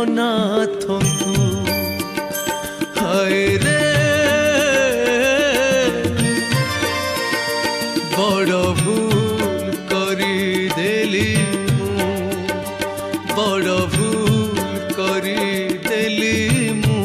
ଜଗନ୍ନାଥଙ୍କୁ ହାୟ ରେ ବଡ଼ ଭୁଲ କରିଦେଲି ମୁଁ ବଡ଼ ଭୁଲ କରିଦେଲି ମୁଁ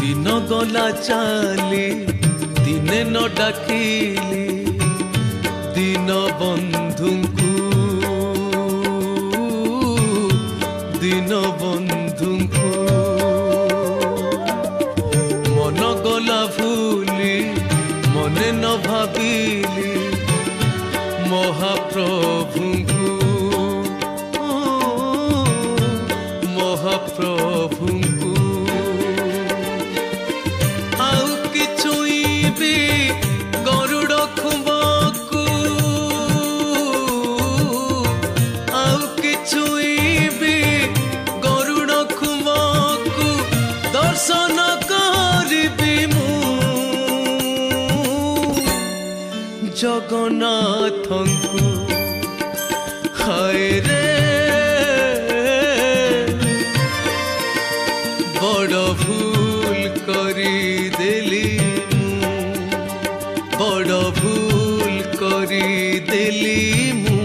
दिन गला चाली दिने न डाकिली दिन बंधुଙ୍କୁ दिन बंधुଙ୍କୁ मन गला भूली मने न भाबिली महाप्रभुଙ୍କୁ महाप्रभुଙ୍କୁ ଜଗନ୍ନାଥଙ୍କୁ ହାୟ ରେ ବଡ଼ ଭୁଲ କରିଦେଲି ମୁଁ ବଡ଼ ଭୁଲ କରିଦେଲି ମୁଁ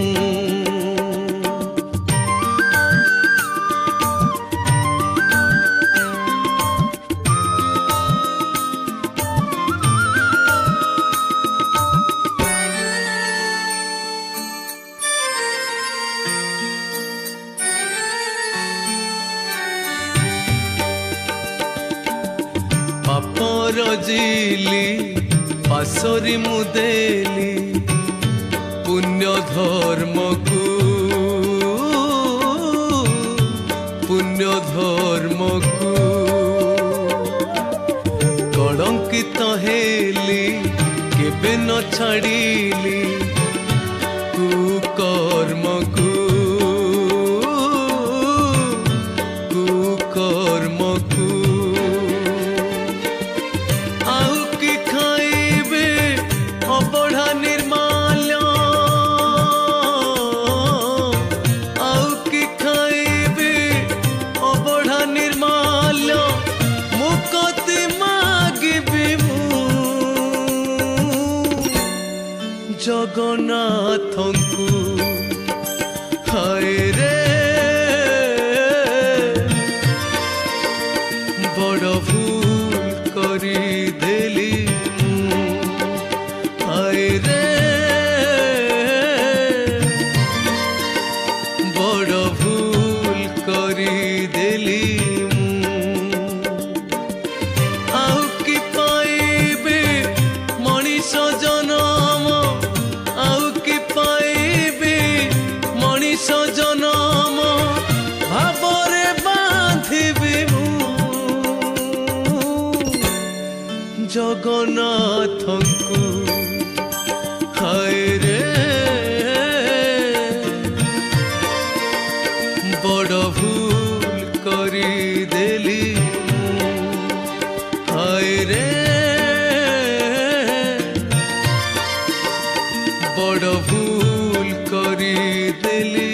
ରଜିଲି ପାଶରି ମୁଁ ଦେଲି ପୁଣ୍ୟ ଧର୍ମକୁ କଳଙ୍କିତ ହେଲି କେବେ ନ ଛାଡ଼ିଲି କୁକର୍ମକୁ ଜଗନ୍ନାଥଙ୍କୁ ହାୟ ରେ ବଡ଼ ଭୁଲ କରିଦେଲି ହାୟ ରେ ବଡ଼ ଭୁଲ କରିଦେଲି।